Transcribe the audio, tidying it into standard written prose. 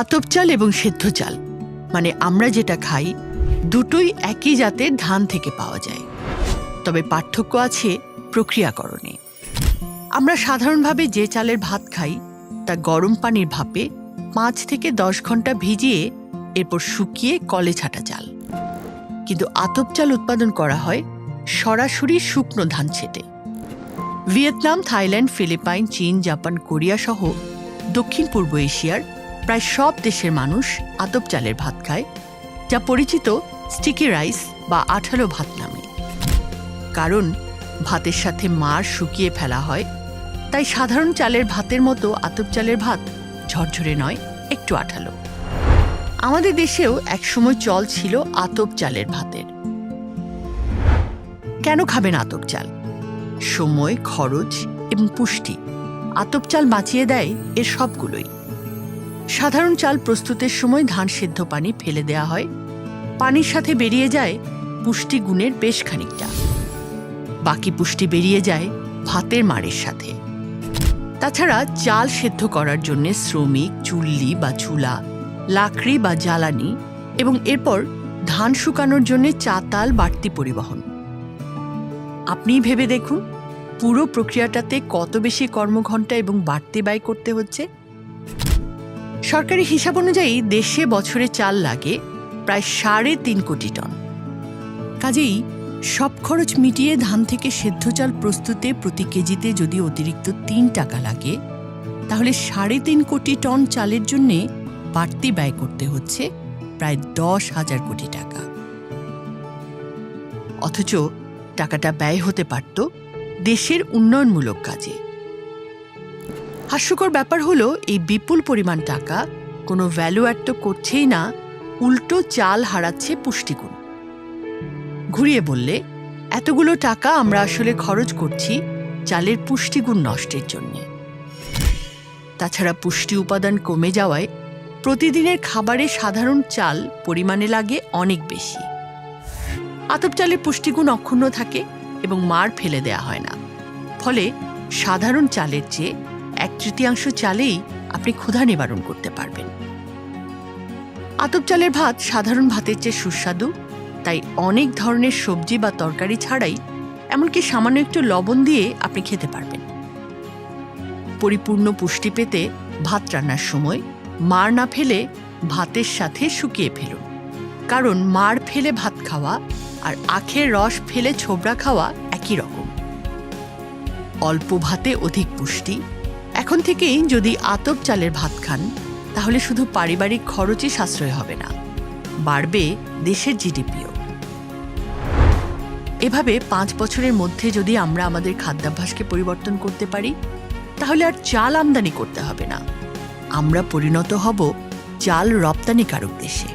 আতপ চাল এবং সেদ্ধ চাল মানে আমরা যেটা খাই দুটোই একই জাতের ধান থেকে পাওয়া যায়, তবে পার্থক্য আছে প্রক্রিয়াকরণে। আমরা সাধারণভাবে যে চালের ভাত খাই তা গরম পানির ভাপে 5 থেকে 10 ঘন্টা ভিজিয়ে এরপর শুকিয়ে কলে ছাটা চাল। কিন্তু আতপ চাল উৎপাদন করা হয় সরাসরি শুকনো ধান ছেটে। ভিয়েতনাম, থাইল্যান্ড, ফিলিপাইন, চীন, জাপান, কোরিয়া সহ দক্ষিণ পূর্ব এশিয়ার প্রায় সব দেশের মানুষ আতপ চালের ভাত খায়, যা পরিচিত স্টিকি রাইস বা আঠালো ভাত নামে। কারণ ভাতের সাথে মাড় শুকিয়ে ফেলা হয়, তাই সাধারণ চালের ভাতের মতো আতপ চালের ভাত ঝরঝরে নয়, একটু আঠালো। আমাদের দেশেও একসময় চল ছিল আতপ চালের ভাতের। কেন খাবেন আতপ চাল? সময়, খরচ এবং পুষ্টি আতপ চাল বাঁচিয়ে দেয় এর সবগুলোই। সাধারণ চাল প্রস্তুতের সময় ধান সেদ্ধ পানি ফেলে দেয়া হয়, পানির সাথে বেরিয়ে যায় পুষ্টিগুণের বেশ খানিকটা। বাকি পুষ্টি বেরিয়ে যায় ভাতের মাড়ের সাথে। তাছাড়া চাল সেদ্ধ করার জন্য শ্রমিক, চুল্লি বা চুলা, লাকড়ি বা জ্বালানি এবং এরপর ধান শুকানোর জন্য চাতাল বাড়তি পরিবহন। আপনিই ভেবে দেখুন পুরো প্রক্রিয়াটাতে কত বেশি কর্মঘণ্টা এবং বাড়তি ব্যয় করতে হচ্ছে। সরকারি হিসাব অনুযায়ী দেশে বছরে চাল লাগে প্রায় 3.5 কোটি টন। কাজেই সব খরচ মিটিয়ে ধান থেকে সেদ্ধ চাল প্রস্তুতে প্রতি কেজিতে যদি অতিরিক্ত 3 টাকা লাগে, তাহলে 3.5 কোটি টন চালের জন্যে বাড়তি ব্যয় করতে হচ্ছে প্রায় 10,000 কোটি টাকা। অথচ টাকাটা ব্যয় হতে পারত দেশের উন্নয়নমূলক কাজে। হাস্যকর ব্যাপার হলো এই বিপুল পরিমাণ টাকা কোনো ভ্যালু অ্যাড তো করছেই না, উল্টো চাল হারাচ্ছে পুষ্টিগুণ। ঘুরিয়ে বললে এতগুলো টাকা আমরা আসলে খরচ করছি চালের পুষ্টিগুণ নষ্টের জন্য। তাছাড়া পুষ্টি উপাদান কমে যাওয়ায় প্রতিদিনের খাবারে সাধারণ চাল পরিমাণে লাগে অনেক বেশি। আতপ চালের পুষ্টিগুণ অক্ষুণ্ণ থাকে এবং মাড় ফেলে দেয়া হয় না, ফলে সাধারণ চালের চেয়ে 1/3 চালেই আপনি ক্ষুধা নিবারণ করতে পারবেন। আতপ চালের ভাত সাধারণ ভাতের চেয়ে সুস্বাদু, তাই অনেক ধরনের সবজি বা তরকারি ছাড়াই এমনকি সামান্য একটু লবণ দিয়ে আপনি খেতে পারবেন। পরিপূর্ণ পুষ্টি পেতে ভাত রান্নার সময় মাড় না ফেলে ভাতের সাথে শুকিয়ে ফেলুন, কারণ মাড় ফেলে ভাত খাওয়া আর আখের রস ফেলে ছোবড়া খাওয়া একই রকম। অল্প ভাতে অধিক পুষ্টি। এখন থেকেই যদি আতপ চালের ভাত খান, তাহলে শুধু পারিবারিক খরচই সাশ্রয় হবে না, বাড়বে দেশের জিডিপিও। এভাবে 5 বছরের মধ্যে যদি আমরা আমাদের খাদ্যাভ্যাসকে পরিবর্তন করতে পারি, তাহলে আর চাল আমদানি করতে হবে না, আমরা পরিণত হব চাল রপ্তানিকারক দেশে।